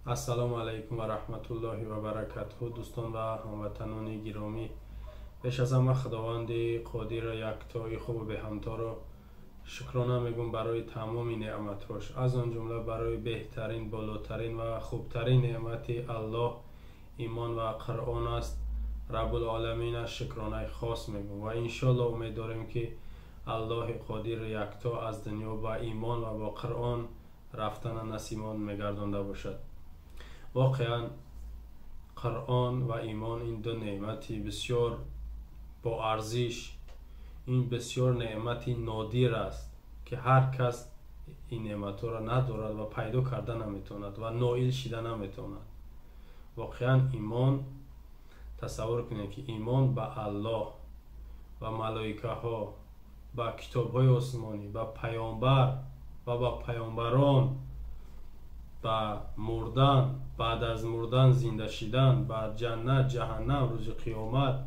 السلام علیکم و رحمت الله و برکاته. دوستان و هموطنان گرامی، پیش از همه خداوند قادر یکتای خوب به همتا را شکرانه میگم برای تمام نعمتاش، از آن جمله برای بهترین، بالاترین و خوبترین نعمت الله ایمان و قرآن است. رب العالمین از شکرانه خاص میگم و انشالله امید داریم که الله قادر یکتا از دنیا با ایمان و با قرآن رفتن نصیبمان میگردانده باشد. واقعا قرآن و ایمان این دو نعمتی بسیار با ارزش، این بسیار نعمتی نادر است که هر کس این نعمت را ندارد و پیدا کرده نمیتواند و نائل شده نمیتواند. واقعا ایمان، تصور کنید که ایمان به الله و ملائکه ها، به کتاب های آسمانی، به پیامبر و به پیامبران، به مردن، بعد از مردن زنده شدن، به جنت، جهنم، روز قیامت،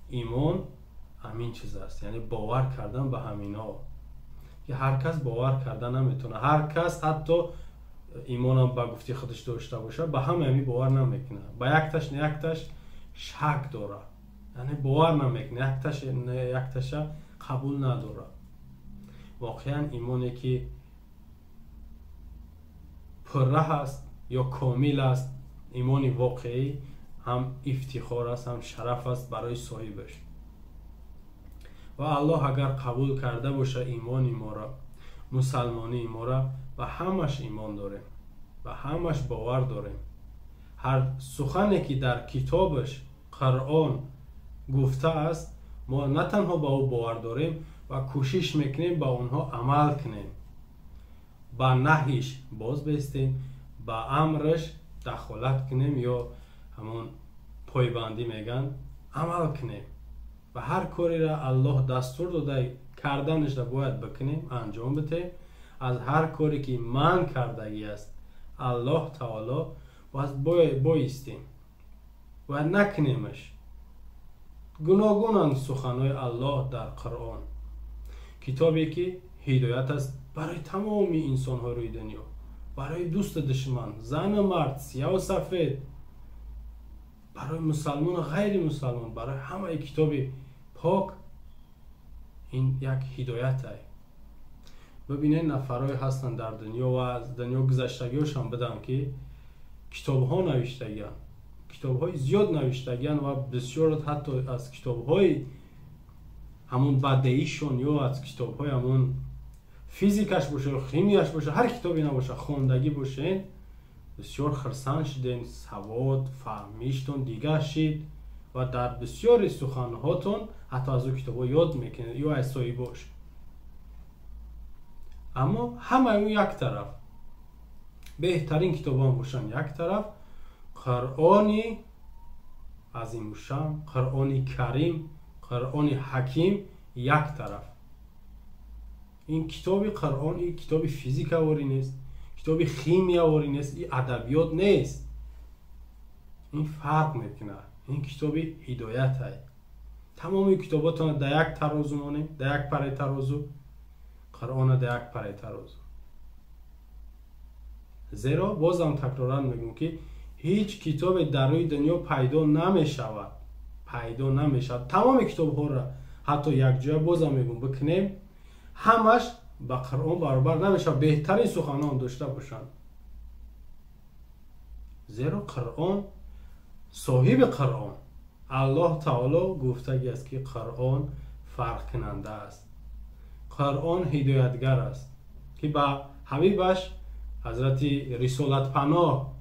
ایمان همین چیز است. یعنی باور کردن به همینا که هر کس باور کردن نمیتونه. هر کس حتی ایمان هم به گفته خودش داشته باشه به همین باور نمیکنه، به یکتش نه یکتش شک داره، یعنی باور نمیکنه، یکتش قبول نداره. واقعا ایمانی که پره است یا کامل است، ایمان واقعی، هم افتخار است هم شرف است برای صاحبش. و الله اگر قبول کرده باشه ایمان ما را، مسلمانی ما را، و همش ایمان داریم، و همش باور داریم. هر سخنی که در کتابش قرآن گفته است ما نه تنها با او باور داریم و کوشش میکنیم با اونها عمل کنیم، با نهیش باز بیستیم، با امرش دخالت کنیم یا همون پایبندی میگن عمل کنیم و هر کاری را الله دستور داده کردنش را باید بکنیم، انجام بدیم. از هر کاری که من کردگی است الله تعالی باید بایستیم و نکنیمش. گوناگون سخنهای الله در قرآن، کتابی که هدایت است برای تمام انسان ها روی دنیا، برای دوست دشمن، زن و مرد، سیاه و سفید، برای مسلمان و غیر مسلمان، برای همه کتاب پاک این یک هدایت است. ببینید نفرای هستن در دنیا و از دنیا گذشتگیش هم بدن که کتاب ها نوشتگیان، کتاب های زیاد نوشتگیان و بسیار حتی از کتاب های همون بدیشون یا از کتاب های همون فیزیکش باشه، خیمیش باشه، هر کتابی نباشه، خوندگی باشه، بسیار خرسان شدین، سواد فهمیشتون دیگه شید و در بسیار سخنهاتون حتی از او کتاب ها یاد میکنید یا از باش. اما همه اون یک طرف، بهترین کتاب ها باشن یک طرف، قرآنی عظیم الشان، قرآنی کریم، قرآنی حکیم یک طرف. این کتاب قرآن این کتاب فیزیک آوری نیست، کتاب خیمی آوری نیست، این ادبیات نیست. این فرق میکنه، این کتاب هدایت است. تمام کتاباتون در یک ترازو مانیم، در یک پره ترازو، قرآن در یک پره ترازو. زیرا بازم تکرارا میگم که هیچ کتاب در روی دنیا پیدا نمیشود، تمام کتاب ها را حتی یک جای بازم میگم بکنیم، همش با قرآن برابر نمیشه. بهترین سخنان داشته باشند، زیرا قرآن، صاحب قرآن الله تعالی گفته است که قرآن فرق کننده است، قرآن هدایتگر است که با حبیبش حضرت رسالت پناه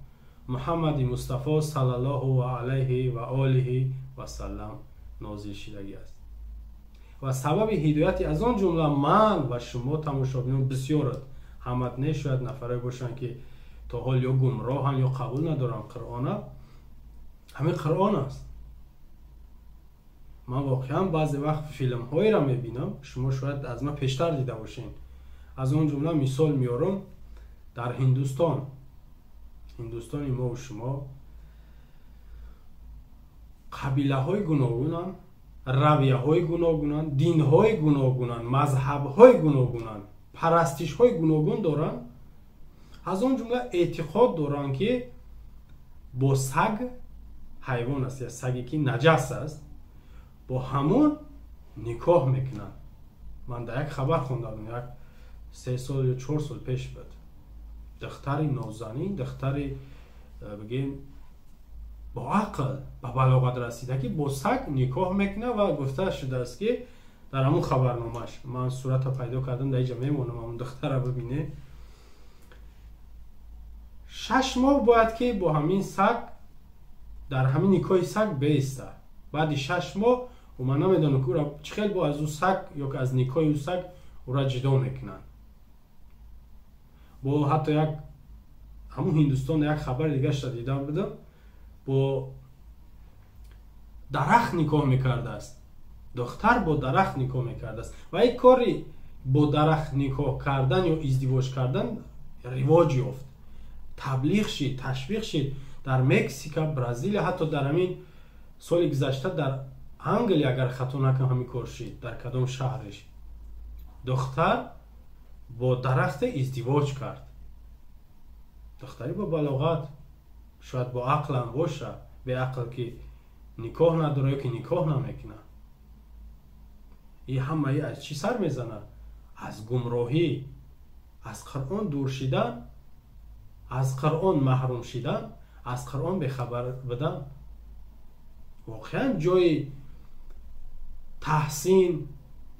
محمد مصطفی صلی الله علیه و آله و سلم نازل شده است. و سبب هدایت از آن جمله من و شما تماشاگران بسیار همت نشاید نفره باشن که تا حال یا گمراهن یا قبول ندارن قرآن. همین قرآن است. من واقعا بعضی وقت فیلم هایی را میبینم، شما شاید از من پیشتر دیده باشین. از اون جمله مثال میارم در هندوستان ما و شما قبیله های گوناگونن، رویه های گوناگونن، دین های گوناگونن، مذهب های گوناگونن، پرستش های گوناگون دارن. از اون جمله اعتقاد دارن که бо саг ҳайвон аст я саге ки наҷас аст бо ҳамон никоҳ мекунанд. ман дар як хабар хондам, як 3 сол ё 4 сол пеш буд, духтари нозанин, духтари бигем бо ақл ба балоғат расида бо саг никоҳ мекунад ва гуфта шудааст ки дар ҳамон хабарномаш, ман сурата пайдо кардам, дар инҷа мемонам, ҳамон духтара бибине. 6 моҳ бояд ки бо ҳамин саг дар ҳамин никоҳи саг беиста. баъди 6 моҳ ман намедонам ки ура чӣ хел бо аз ӯ саг ё ки аз никоҳи ӯ саг ура ҷудо мекунанд. бо ҳатто як ҳамон Ҳиндустон як хабари дигаша дидам будам, бо дарахт никоҳ мекардааст. духтар бо дарахт никоҳ мекардааст ва ин кори бо дарахт никоҳ кардан ё издивоҷ кардан ривоҷ ёфт, таблиғ шид, ташвиқ шид дар Мексика, Бразилия, ҳатто дар ҳамин соли гузашта дар Англия, агар хато накунам, ҳамин кор шид дар кадом шаҳриш. духтар бо дарахте издивоҷ кард. духтари бо балоғат, шояд бо ақлам боша, беақл ки никоҳ надора ё ки никоҳ намекунад. ин ҳамаи аз чӣ сар мезанад? аз гумроҳӣ, аз Қуръон дур шидан, аз Қуръон маҳрум шидан, аз Қуръон бехабар будан. воқеан ҷои таҳсин,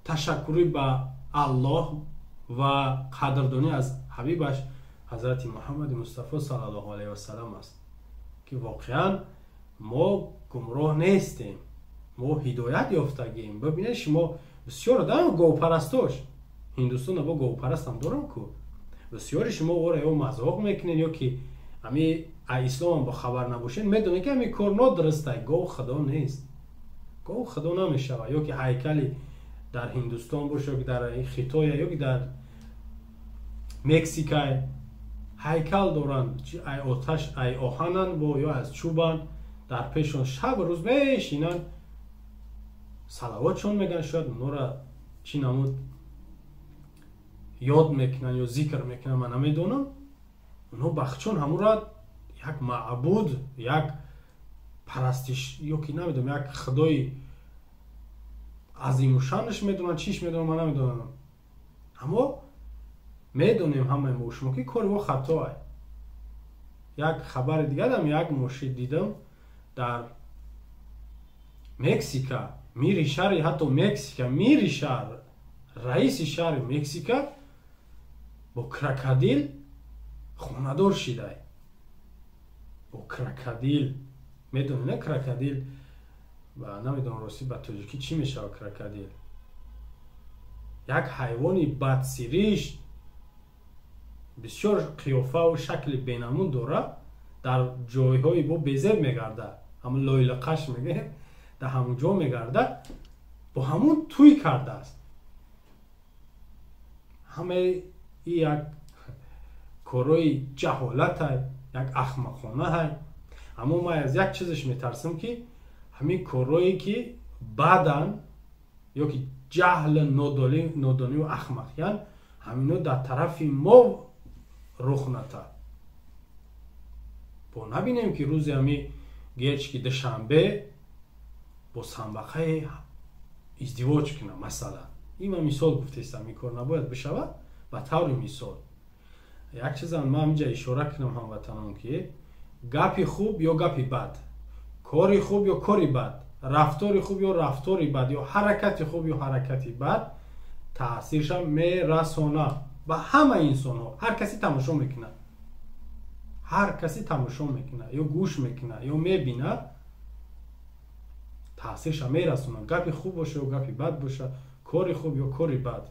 ташаккурӣ ба Аллоҳ ва қадрдонӣ аз ҳабибаш ҳазрати Муҳаммади Мустафо саллаллоҳу алайҳи васалам аст, ки воқеан мо гумроҳ нестем, мо ҳидоят ёфтагем. бибинед шумо бисёр одам говпарастош Ҳиндустон бо говпарастам дорам ку бисёри шумо ора ё мазоқ мекунед ё ки ами исломам бо хабар набошед, медонед ки ами кор нодурустай. гов худо нест, гов худо намешавад. ё ки ҳайкали дар Ҳиндустон боша, ё ки дар Хитой, ё ки дар Мексика ҳайкал доранд, ай оташ, ай оҳанан бо ё аз чӯбан, дар пешон шаб рӯз мешинанд, салавотшон меган, шояд онора чӣ намуд ёд мекунанд ё зикр мекунанд, ман намедонам. онҳо бахчон ҳамура як маъбуд, як парастиш ё ки намедонам, як худои азимушанш медонанд, чиш медонам, ман намедонам. аммо медонем ҳамаи мо шумо ки кори мо хатоае. як хабари дигарам, як мошид дидам дар Мексика, мири шаҳри, ҳатто Мексика, мири шаҳр, раиси шаҳри Мексика бо крокодил хонадор шидай. бо крокодил, медонед не крокодил, ба намедонам рости ба тоҷикӣ чӣ мешавад крокодил. як ҳайвони бадсиришт, бисёр қиёфаву шакли бенамун дорад, дар ҷойҳои бо безеб мегардад, ҳамон лойлақаш мегӯяд, дар ҳамон ҷо мегардад, бо ҳамон тӯй кардааст. ҳамаи ин як корои ҷаҳолатае, як ахмақонаае. аммо ман аз як чизаш метарсам ки ҳамин корое ки баъдан ё ки ҷаҳл, нодониву ахмақиян, ҳамино дар тарафи мо рух натад. бо набинем ки рӯзи ҳами геч ки душанбе бо самбақае издивоҷ кунам масалан. ин ман мисол гуфтаистам, ин кор набояд бишавад. ба таври мисол як чизам ман ҳаминҷа ишора кунам ҳамватанон ки гапи хуб ё гапи бад, кори хуб ё кори бад, рафтори хуб ё рафтори бад, ё ҳаракати хуб ё ҳаракати бад таъсирша мерасонад ба ҳамаи инсонҳо. ҳар каси тамошо мекунад, ҳар каси тамошо мекунад ё гӯш мекунад ё мебинад, таъсирша мерасонад. гапи хуб боша ё гапи бад боша, кори хуб ё кори бад.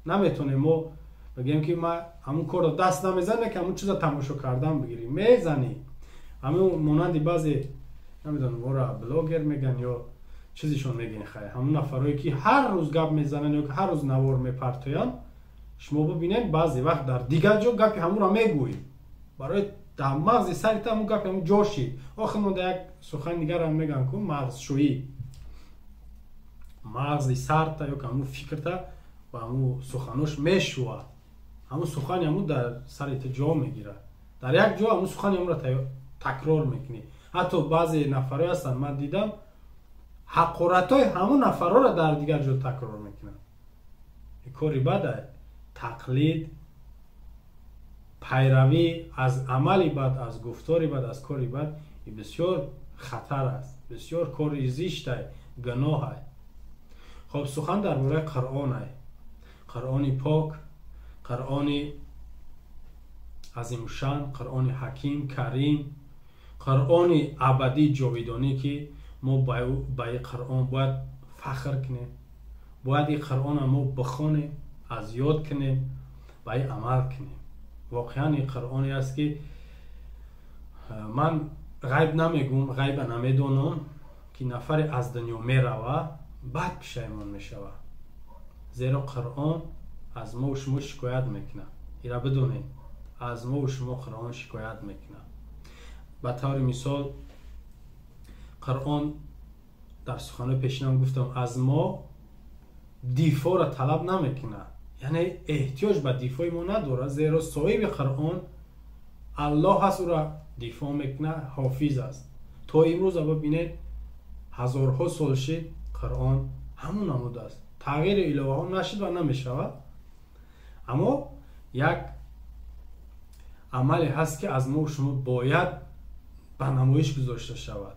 наметонем мо бигем ки ма ҳамун корро даст намезанем ки ҳамун чиза тамошо кардан бигирем, мезанем. ҳамин монанди баъзе намедонам ора блогер меган ё чизишон мегӯян, хай ҳамун нафарое ки ҳар рӯз гап мезананд ё ки ҳар рӯз навор мепартоянд, шумо бибинед баъзе вақт дар дигар ҷо гапи ҳамунро мегӯем, барои дар мағзи сари та ҳамун гапи ҳамун ҷо шид. охир мо дар як сухани дигарам мегӯям ки мағзшӯӣ, мағзи сарта ё ки ҳамун фикрта ба ҳамун суханош мешӯад. ҳамун сухани ҳамун дар сари та ҷо мегирад. дар як ҷо ҳамун сухани ҳамунро تکرار میکنی. حتی بعضی نفرها هستن من دیدم حقارتای همون نفرها را در دیگر جا تکرار میکنن. این کاری بده. تقلید، پیروی از عملی بد، از گفتاری بد، از کاری بد، این بسیار خطر است، بسیار کاری زشت است، گناه است. خب سخن درباره قرآن است. قرآن پاک، قرآن عظیم شان، قرآن حکیم کریم، قرآن ابدی جاودانی که ما با این قرآن باید فخر کنیم، باید این قرآن ما بخونیم، از یاد کنیم، با این عمل کنیم. واقعا این قرآنی است که من غیب نمیگم، غیب نمیدانم که نفر از دنیا میروه بعد پشیمان میشوه. زیرا قرآن از ما و شما شکایت میکنه. اینا بدونید، از ما و شما قرآن شکایت میکنه. به طور مثال قرآن در سخن پیشینم گفتم از ما دفاع را طلب نمیکنه، یعنی احتیاج به دفاع ما نداره، زیرا صاحب قرآن الله هست، او را دفاع میکنه، حافظ است. تا امروز ببینید هزارها سال شد قرآن همون نموده است، تغییر الهه ها نشد و نمیشود. اما یک عملی هست که از ما و شما باید به نمایش گذاشته شود.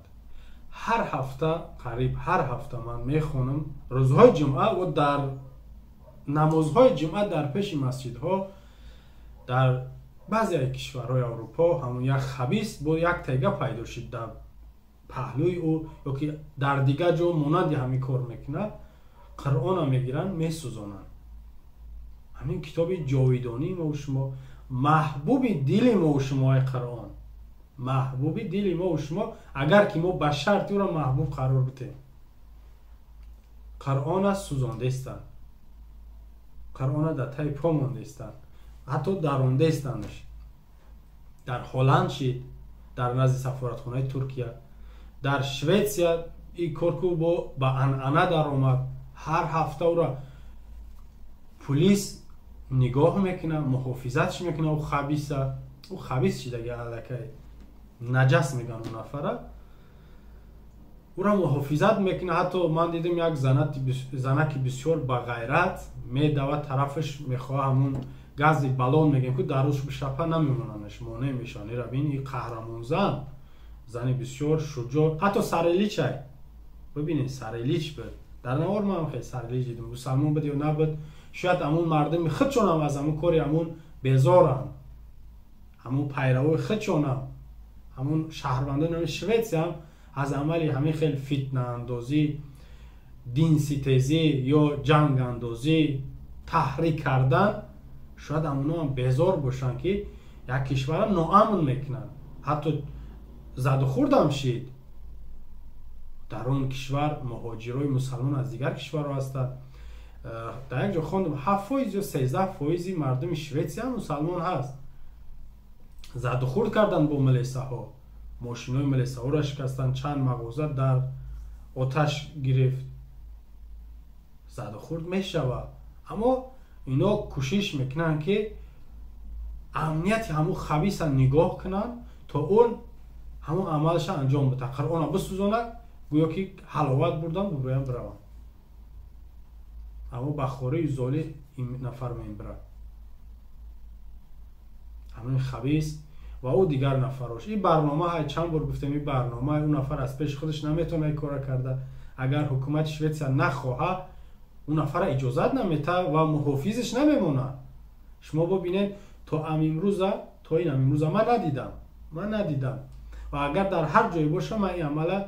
هر هفته، قریب هر هفته من میخونم روزهای جمعه و در نمازهای جمعه در پیش مسجدها در بعضی کشورهای اروپا همون یک خبیث با یک تیگه پیدا شد در پهلوی او، یا که در دیگه جا مانند همین کار میکنه، قرآن میگیرن میسوزانن. همین کتاب جاودانی ما و شما، محبوب دل ما و شما قرآن، محبوب دل ما و شما، اگر که ما به شرط او را محبوب قرار بدیم. قرآن است سوزانده استند، قرآن در تای پا مانده استند، حتی درونده استندش. در هلند شد، در نزد سفارتخانه ترکیه، در شویتسیا این کارکو با انعنه در آمد. هر هفته او را پلیس نگاه میکنه، محافظتش میکنه. او خبیث شده دیگه، الکه نجس میگن اون نفره، او را محافظت میکنه. حتی من دیدم یک زنکی بسیار با غیرت میدوه طرفش، میخواه همون گاز بالون میگیم که دروش بشپه نمیموننش، مانع میشن. این را بین، این قهرمان زن بسیار شجاع، حتی سرلیچ های ببینید، سرلیچ بود در نوار. من خیلی سرلیچ دیدم، مسلمان بود یا نبود، شاید همون مردم خودشون هم از همون کاری همون بیزارن، همون پیرو خودشون هم، همون شهروندان شویتس هم از عملی همین خیلی فتنه اندازی، دین ستیزی یا جنگ اندازی، تحریک کردن، شاید همون هم بیزار باشن که یک کشور هم ناامن میکنن. حتی زد و خورد هم شد در اون کشور. مهاجرای مسلمان از دیگر کشور هستند. در یک جا خوندم 7% یا 13% مردم شویتسی هم مسلمان هست. زد و خورد کردن با ملیسه ها، ماشین های ملیسه ها را شکستن، چند مغازه در آتش گرفت. زد و خورد می شود، اما اینا کوشش میکنن که امنیت همون خبیث نگاه کنن تا اون همون عملش انجام بده. قرآن بسوزانه گویا که حلاوت بردن برویم برون، اما بخوره زالی این نفر میم برن، همین خبیث و او دیگر نفراش. این برنامه های چند بار گفتم، این برنامه اون نفر از پیش خودش نمیتونه این کار کرده. اگر حکومت شویتس نخواه اون نفر اجازت نمیده و محافظش نمیمونه. شما ببینید تا این امروز من ندیدم و اگر در هر جایی باشه من این عمله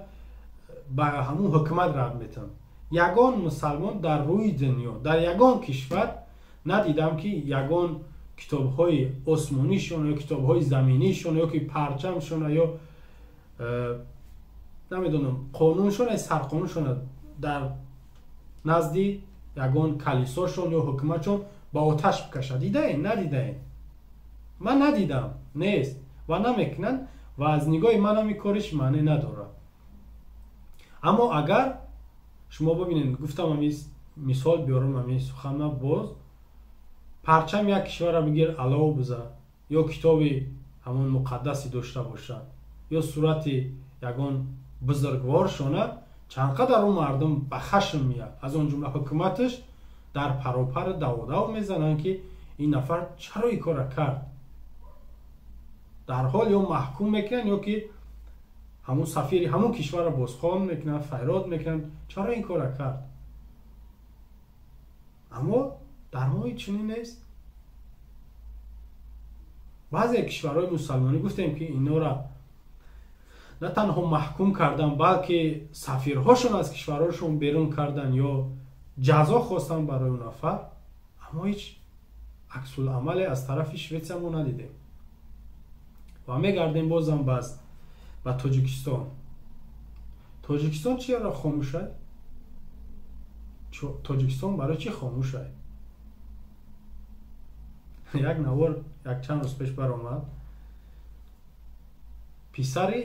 به همون حکومت رد میتم. یگان مسلمان در روی دنیا، در یگان کشور ندیدم که یگان کتاب های آسمانی شون یا کتاب های زمینی شون یا که پرچم شون یا نمیدونم قانون شون، سرقانون شون در نزدی یگان کلیسا شون یا حکومت شون با آتش بکشه. دیده این؟ ندیده این؟ من ندیدم، نیست و نمیکنن و از نگاه من هم کارش معنی نداره. اما اگر شما ببینید، گفتم همیز مثال بیارم، همیز سخن باز پرچم یک کشور را بگیر علاو بزن یا کتابی همون مقدسی داشته باشن ё сурати ягон бузургвор шона чанқадар у мардум ба хашм меяд, аз он ҷумла ҳукуматаш дар паропар даводав мезананд ки ин нафар чаро ин кора кард. дар ҳол ё маҳкум мекунанд ё ки ҳамун сафири ҳамун кишварро бозхон мекунанд, файрод мекунанд, чаро ин кора кард. аммо дар мои чунин нест. баъзе кишварҳои мусалмонӣ гуфтем ки инора на танҳо маҳкум кардан, балки сафирҳошон аз кишварҳошон берун кардан ё ҷазо хостан барои он нафар, аммо ҳеҷ аксуламале аз тарафи Шветсия мо надидем. ва мегардем бозам ба Тоҷикистон. Тоҷикистон чиёра хомӯш аст? Тоҷикистон барои чӣ хомӯш аст? як навор як чанд рӯз пеш баромад, писари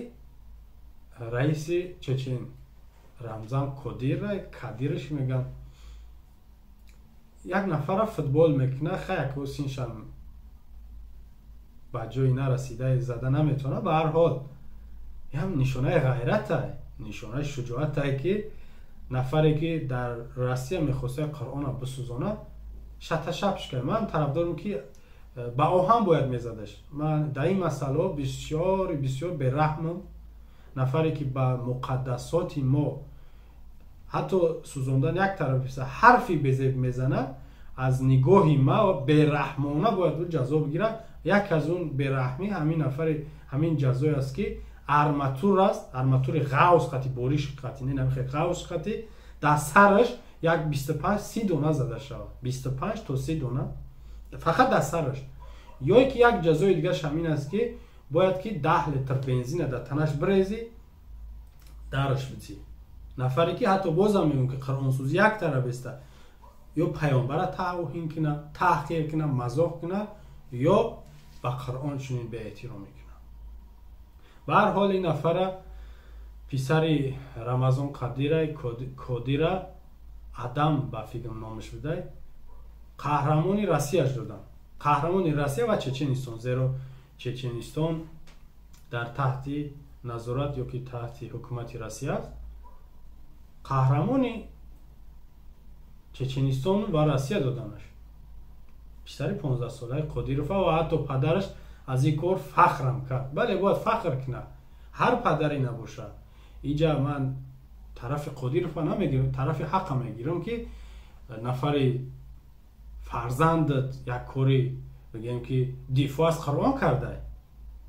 раиси Чечен Рамзан Кадираш меган, як нафара футбол мекуна, хаяко синшан ба ҷои нарасида зада наметавона. ба ҳар ҳол ям нишонаи ғайрат аст, нишонаи шуҷоат аст ки нафаре ки дар Россия мехоста Қуръона бисӯзона шаташапш кард. ман тарафдорам ки ба оҳан бояд мезадаш. ман дар ин масъала бисёр бераҳмам. нафаре ки ба муқаддасоти мо ҳатто сӯзондан як тараф биса ҳарфи безеб мезана, аз нигоҳи ма бераҳмона бояд ҷазо бигирад. як аз он бераҳмӣ ҳамин нафари ҳамин ҷазое аст ки арматур аст, арматури ғавс қати, бориш қати, не намехе ғавс қати, дар сараш як 25-30 дона зада шавад. 25 то 30 дона фақат дар сараш. ё ки як ҷазои дигараш ҳамин аст ки бояд ки 10 литр бензина дар танаш бирези, дараш бицӣ. нафаре ки ҳатто бозам мегӯм ки қуръонсӯзӣ як тараф еста, ё паёнбара таъвҳин куна, таҳқир куна, мазоқ куна, ё ба Қуръон чунин беэҳтиромӣ куна. ба ҳар ҳол ин нафара писари Рамазон Кодира Адам ба фикрам номаш будай, қаҳрамони Россияш доданд. қаҳрамони Россия ва Чеченистон, зеро Чеченистон дар таҳти назорат ё ки таҳти ҳукумати Россия аст. қаҳрамони Чеченистон ва Россия доданаш. писари 15-солаи Қодирова ва ҳатто падараш аз ин кор фахрам кард. бале бояд фахр кунад, ҳар падаре набошад. инҷа ман тарафи Қодирова намегирам, тарафи ҳаққа мегирам ки нафари фарзандат як кори бигем ки дифоъ аз Қуръон карда,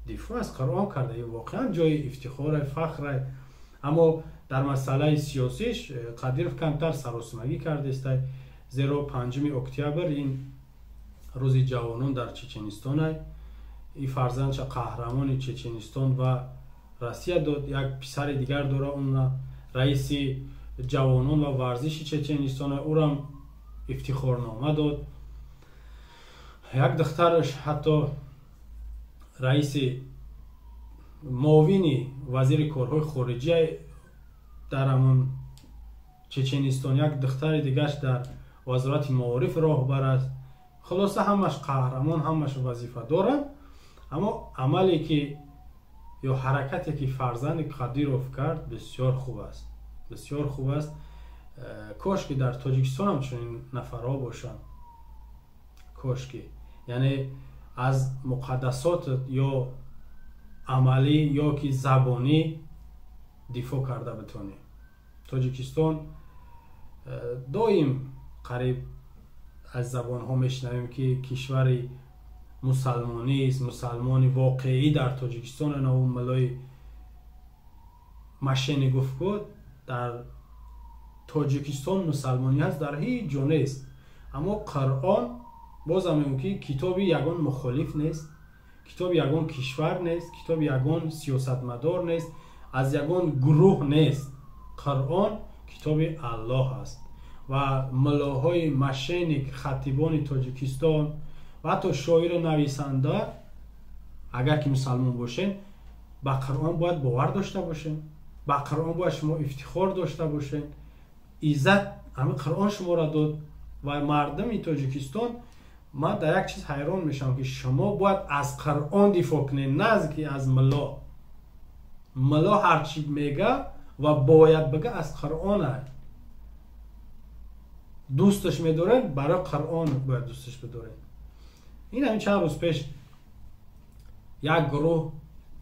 дифоъ аз Қуръон карда, ин воқеан ҷои ифтихора, фахра. аммо дар масъалаи сиёсиш Қадиров камтар саросимагӣ кардеста, зеро 5 октябр ин рӯзи ҷавонон дар Чеченистон аст. ин фарзандша қаҳрамони Чеченистон ва Россия дод. як писари дигар дора, он раиси ҷавонон ва варзиши Чеченистон, урам ифтихорнома дод. як духтараш ҳатто раиси муовини вазири корҳои хориҷия дар ҳамон Чеченистон, як духтари дигараш дар вазорати маориф роҳбар аст. хулоса ҳамаш қаҳрамон, ҳамаш вазифа доранд. аммо амале ки ё ҳаракате ки фарзанди Қадиров кард бисёр хуб аст, бисёр хуб аст. кошки дар Тоҷикистон ҳам чунин нафарҳо бошанд. кошки, яъне аз муқаддасот ё амалӣ ё ки забонӣ дифоъ карда битонӣ. Тоҷикистон доим қариб аз забонҳо мешнавем ки кишвари мусалмонист, мусалмони воқеӣ дар Тоҷикистон. наву малои Машени гуфт ки дар Тоҷикистон мусалмонӣ ҳаст, дар ҳеҷ ҷо нест. аммо Қуръон бозам мегӯям ки китоби ягон мухолиф нест, китоби ягон кишвар нест, китоби ягон сиёсатмадор нест, аз ягон гурӯҳ нест. Қуръон китоби Аллоҳ аст ва муллоҳои Машеник, хатибони Тоҷикистон ва ҳатто шоиру нависанда, агар ки мусалмон бошен, ба Қуръон бояд бовар дошта бошен, ба Қуръон бояд шумо ифтихор дошта бошен. иззат ҳамин Қуръон шуморо дод. ва мардуми Тоҷикистон, ман дар як чиз ҳайрон мешавам ки шумо бояд аз Қуръон дифоъ кунед, не аз ки аз мулло. ملا هرچی میگه و باید بگه از قرآن دوستش میدارن، برای قرآن باید دوستش بدارن. این همین چند روز پیش یک گروه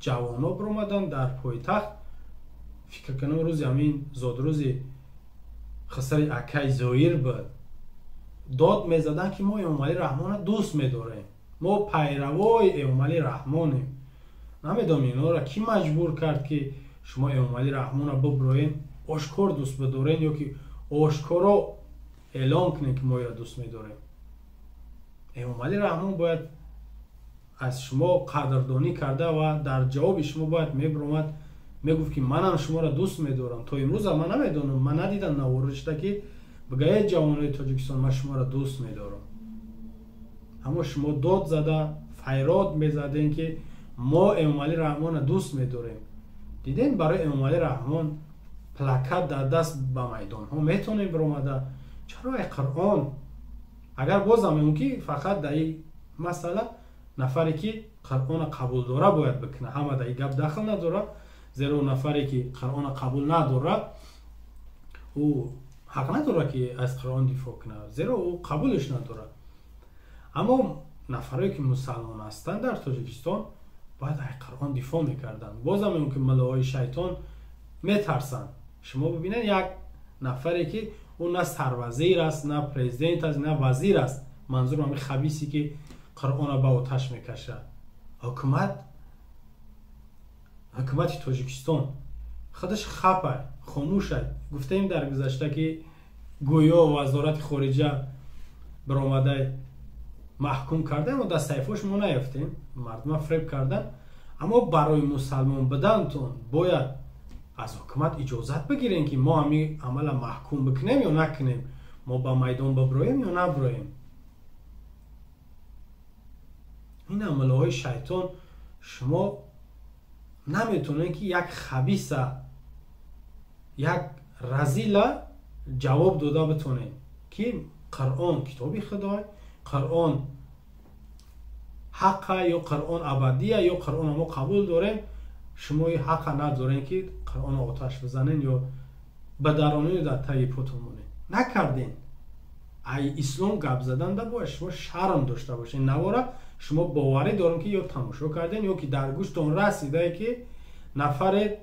جوانا برآمدن در پایتخت، فکر کنم روز همین زادروزی خسر اکای زایر بود، داد میزدن که ما امام علی رحمان دوست میداریم، ما پیروای امام علی رحمانیم. نمیدونم اینا را کی مجبور کرد که شما امام علی رحمان را ببروین آشکار دوست بدارین، یا که آشکارا اعلام کنین که ما را دوست میداریم. امام علی رحمان باید از شما قدردانی کرده و در جواب شما باید میبرامد میگفت که منم شما را دوست میدارم. تا امروز من نمیدونم، من ندیدم نوارشته که بگه جوانای تاجیکستان من شما را دوست میدارم. اما شما داد زده فریاد میزدین که ما امام علی رحمان را دوست میداریم. دیدین برای امام علی رحمان پلاکت در دست به میدان ها میتونیم برآمده. چرا ای قرآن؟ اگر بازم میگم که فقط در این مسئله نفری که قرآن قبول داره باید بکنه، همه در این گپ دخل نداره، زیرا نفری که قرآن قبول نداره او حق نداره که از قرآن دفاع کنه، زیرا او قبولش نداره. اما نفرایی که مسلمان هستند در تاجیکستان باید از قرآن دفاع میکردن. بازم میگم که ملاهای شیطان میترسن. شما ببینید یک نفری که اون نه سروزیر است، نه پرزیدنت است، نه وزیر است، منظور همین خبیثی که قرآن به آتش میکشه، حکومت تاجیکستان خودش خفه خاموشه. گفتیم در گذشته که گویا وزارت خارجه برآمده محکوم کرده و در صحیفه‌اش ما نیافتیم، مردم فریب کردن. اما برای مسلمان بدنتون باید از حکومت اجازت بگیرین که ما همین عمل محکوم بکنیم یا نکنیم، ما با میدان ببراییم یا نبراییم. این عمله های شیطان شما نمیتونین که یک خبیثه، یک رذیل جواب داده بتونین که قرآن کتابی خدای، قرآن حقه یا قرآن ابدیه یا قرآن ما قبول داریم، شما حق ندارین که قرآن آتش بزنین یا بدرانین در تایی پوتمونه. نکردین. ای اسلام گپ زدن ده باید شما شرم داشته باشین. نواره شما باوری دارم که یا تماشا کردین یا که در گوشتون رسیده که نفر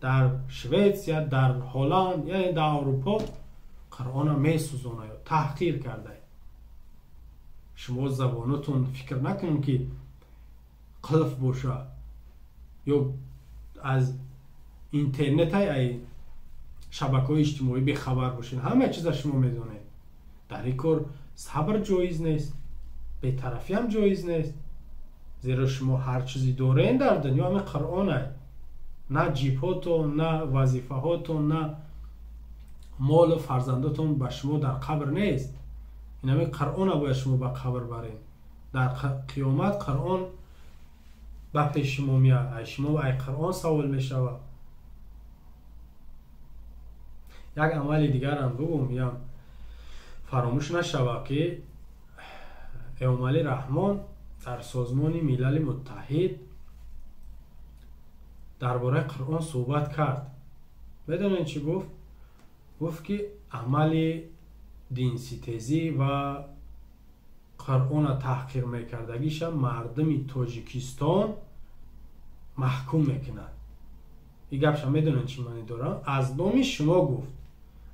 در شویتس یا در هلند یا در اروپا قرآن می سوزونه یا تحقیر کرده. شما زبانتون فکر نکنیم که قلف باشه یا از اینترنت های شبکه های اجتماعی بخبر باشین. همه چیز شما میدونید. در این کار صبر جایز نیست، بی‌طرفی هم جایز نیست، زیرا شما هر چیزی دارین در دنیا همه قرآنه. نه جیب هاتون، نه وظیفه هاتون، نه مال و فرزنداتون به شما در قبر نیست. این همه قرآن باید شما به قبر برین. در قیامت قرآن به پیش شما میاد، شما ای قرآن سوال میشوه. یک عمل دیگر هم بگم فراموش نشوه که امام علی رحمان در سازمان ملل متحد درباره قرآن صحبت کرد. بدونین چی گفت؟ گفت که عمل دینستیزی و قرآن تحقیر میکردگیش مردم تاجیکستان محکوم میکند. این گپش میدونین چی معنی داره؟ از نام شما گفت،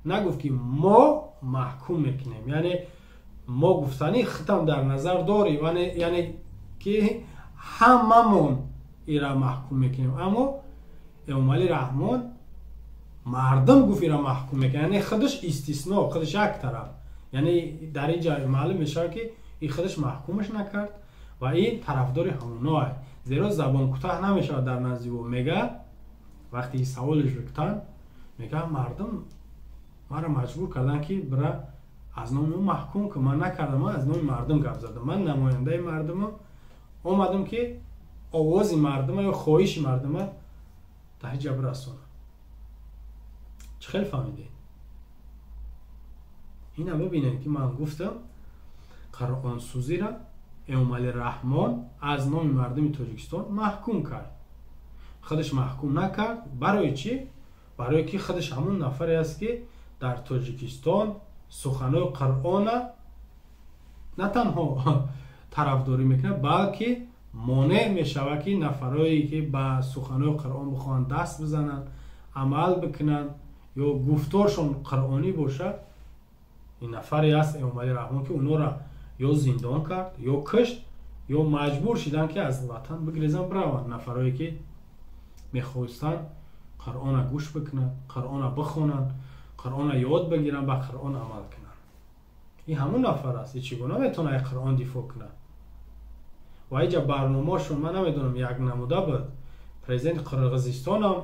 نگفت که ما محکوم میکنیم. یعنی ما گفتنی ختم در نظر داریم، یعنی که هممون ایرا محکوم میکنیم. اما امام علی رحمان مردم گفت ایرا محکوم میکنه، یعنی خودش استثناء، خودش یک طرف. یعنی در این جای معلوم میشه که این خودش محکومش نکرد و این طرفدار هموناه، زیرا زبان کوتاه نمیشه در نزد او. میگه وقتی سوالش بکتن میگه مردم مرا مجبور کردن که برای از نام اون محکوم که من نکردم، من از نام مردم گپ زدم، من نماینده مردم اومدم که آواز مردم یا خواهش مردم در جبر رسونم. چه خیلی فهمیده؟ این هم ببینید که من گفتم قرآن سوزی را امام علی رحمان از نام مردم تاجیکستان محکوم کرد. خودش محکوم نکرد. برای چی؟ برای که خودش همون نفری است که در تاجیکستان سخنهای قرآن نه تنها طرفداری میکنه، بلکه مانع میشود که نفرایی که با سخنهای قرآن بخوان دست بزنن، عمل بکنن یا گفتارشون قرآنی باشه، این نفری است اومد رحمان که اونا را یا زندان کرد یا کشت یا مجبور شدن که از وطن بگریزن بروند. نفرایی که میخواستن قرآن گوش بکنن، قرآن بخونن، قرآن یاد بگیرن، با قرآن عمل کنن. این همون نفر است. چگونه میتونه قرآن دفاع کنه؟ و اینجا برنامه‌شون من نمیدونم یک نموده بود. پرزیدنت قرغیزستان هم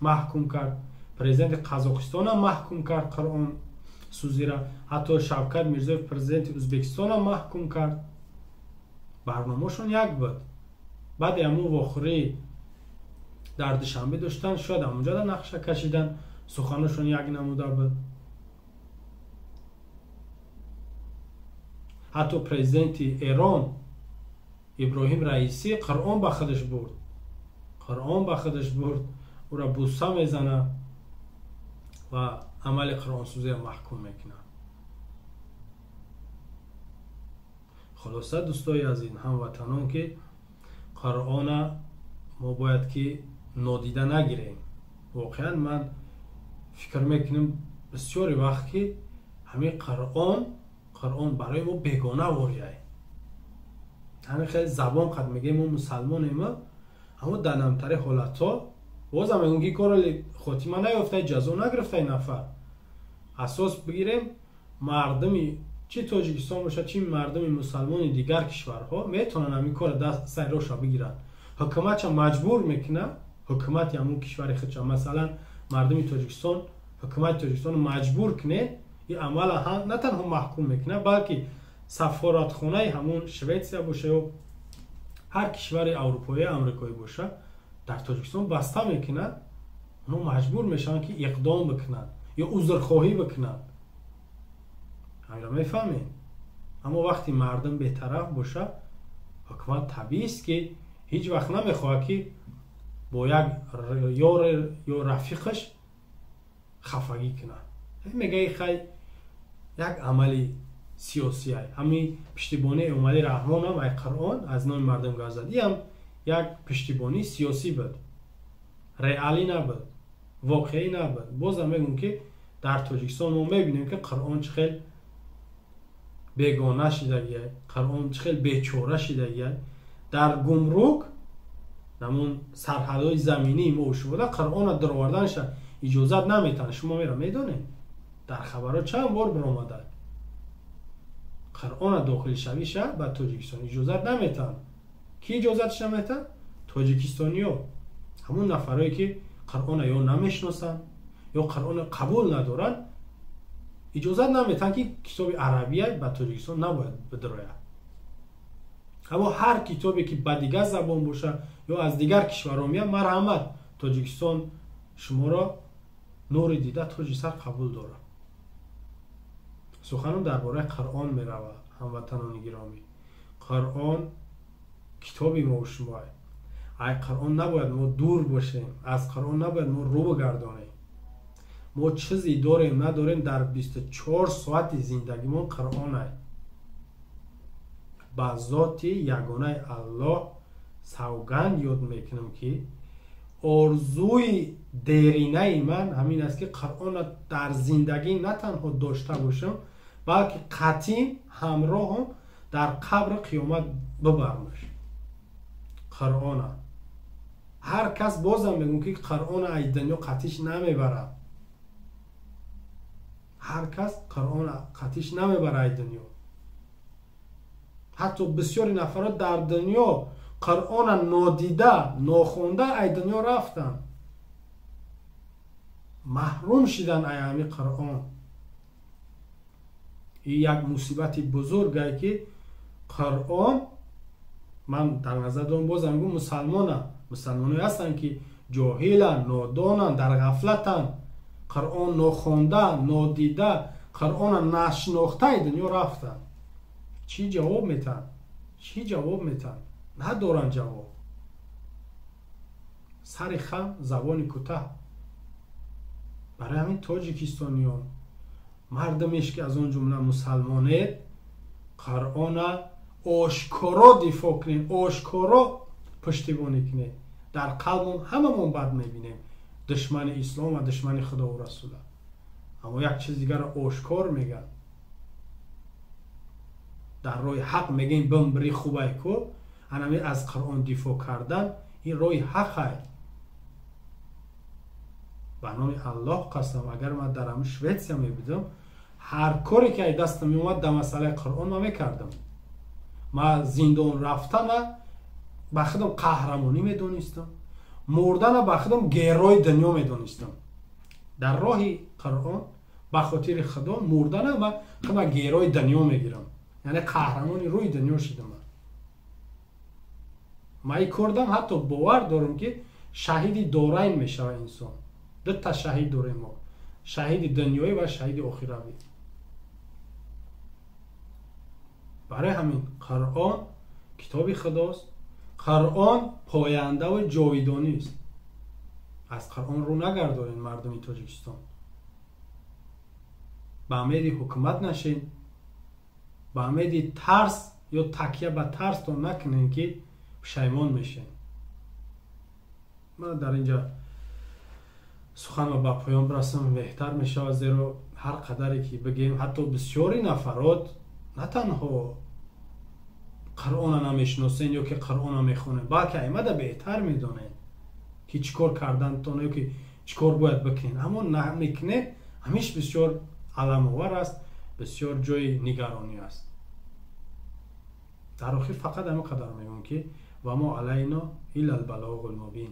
محکوم کرد، پرزیدنت قزاقستان هم محکوم کرد قرآن سوزی را، حتی شوکت میرزایف پرزیدنت ازبکستان هم محکوم کرد. برنامه‌شون یک بود. بعد همون واخری در دوشنبه داشتن، شاید همونجا در نقشه کشیدن، سخنشون یک نموده بود. حتی پرزیدنت ایران ابراهیم رئیسی قرآن با خودش برد، قرآن با خودش برد، او را بوسه میزنه و عمل قرآن سوزی را محکوم میکنه. خلاصه دوستای از این هموطنان که قرآن ما باید که نادیده نگیریم. واقعا من فکر میکنم بسیاری وقت که همین قرآن برای ما بیگانه واریه. همین خیلی زبان قد میگه ما مسلمانیم، اما در نمتر حالت ها باز هم اونگی کار خاتمه نیافته، جزا نگرفته این نفر. اساس بگیریم مردمی چی تاجیکستان باشه چی مردم مسلمان دیگر کشورها میتونن همین کار دست سر روش بگیرن. حکومت هم مجبور میکنه، حکومت همون کشور خودش، مثلا مردم تاجیکستان، حکومت تاجیکستان مجبور کنه این عمل هم نه تنها محکوم میکنه، بلکه سفارتخانه همون شویتسیا باشه و هر کشور اروپایی امریکایی باشه در تاجیکستان بسته میکنن. اونا مجبور میشن که اقدام بکنن یا عذرخواهی بکنن. همین را میفهمین. اما وقتی مردم بی‌طرف باشه، حکومت طبیعی است که هیچ وقت نمیخواد که با یک یار یا رفیقش خفگی کنه. میگه خیلی یک عملی سیاسی های همین پشتیبانی اومدی رحمان هم ای قرآن از نام مردم گذشت. این هم یک پشتیبانی سیاسی بود، ریالی نبود، واقعی نبود. بازم میگم که در تاجیکستان ما میبینیم که قرآن چخیل بیگانه شده، قرآن چخیل بیچاره شده. در گمرک نمون سرحدهای زمینی ما شده قرآن در آوردنش اجازت نمیتونه. شما میره میدونید در خبرها چند بار برآمده قرآن داخل شوی شهر با تاجیکستان اجازت نمیتن. کی اجازتش نمیتن؟ تاجیکستانی ها، همون نفرایی که قرآن یا نمیشناسن یا قرآن قبول ندارن، اجازت نمیتن که کتاب عربیه با تاجیکستان نباید بدراید. اما هر کتابی که با دیگر زبان باشه یا از دیگر کشورها میاد، مرحمت، تاجیکستان شما را نور دیده تاجیکستان قبول داره. سخنم درباره قرآن میروه. هموطنان گرامی، قرآن کتابی ما و شما. ای قرآن نباید ما دور باشیم، از قرآن نباید ما رو بگردانیم. ما چیزی داریم نداریم در 24 ساعت زندگی ما قرآن است. با ذات یگانه الله سوگند یاد میکنم که آرزوی دیرینه من همین است که قرآن در زندگی نه تنها داشته باشم، بلکه قطعی همراه هم در قبر قیامت ببرمش. قرآن هر کس بازم میگم که قرآن ای دنیا قطعیش نمیبره. هر کس قرآن قطعیش نمیبره ای دنیا. حتی بسیاری نفرات در دنیا قرآن نادیده ناخونده ای دنیا رفتن، محروم شدن ای همی قرآن. این یک مصیبت بزرگه که قرآن، من در نظر دارم بازم میگم مسلمانی هستن که جاهلن، نادانن، در غفلتن، قرآن ناخونده، نادیده، قرآن نشناخته دنیا رفتن. چی جواب میتن؟ ندارن جواب. سر خم زبان کوتاه. برای همین تاجیکستانیان مردمیش که از اون جمله مسلمانید قرآن آشکارا دفاع کنین، آشکارا پشتیبانی کنین. در قلبمون هممون بد میبینیم دشمن اسلام و دشمن خدا و رسول، اما یک چیز دیگر آشکار میگن در راه حق میگیم بمبری خوبه کو انمی از قرآن دفاع کردن این راه حقه. به نام الله قسم اگر من در شویتسیا میبودم هر کاری که دستم میومد در مسئله قرآن من میکردم. من زندان رفتم به خودم قهرمانی میدونستم، مردن به خودم گیرای دنیا میدونستم. در راه قرآن به خاطر خدا مردن من خودم گیرای دنیا میگیرم، یعنی قهرمانی روی دنیا شدم. من کردم حتی باور دارم که شهید دورین میشه انسان. دو تا شهید داریم ما، شهید دنیایی و شهید آخروی. برای همین قرآن کتاب خداست، قرآن پاینده و جاویدانی است. از قرآن رو نگردارین مردم تاجیکستان، به امید حکومت نشین، به امید ترس یا تکیه به ترس تو نکنین که پشیمان میشین. من در اینجا سخن و به پایان برسم بهتر میشه، زیرا هر قدری که بگیم حتی بسیاری نفرات نه تنها قرآن نمیشناسین یا که قرآن میخونن، بلکه ایمده بهتر میدونین که چیکار کردن تونه یا که چیکار باید بکنین، اما نمیکنین. همیش بسیار علم آور است، بسیار جای نگرانی است. در آخر فقط همین قدر میگم که و ما علینا الا البلاغ المبین.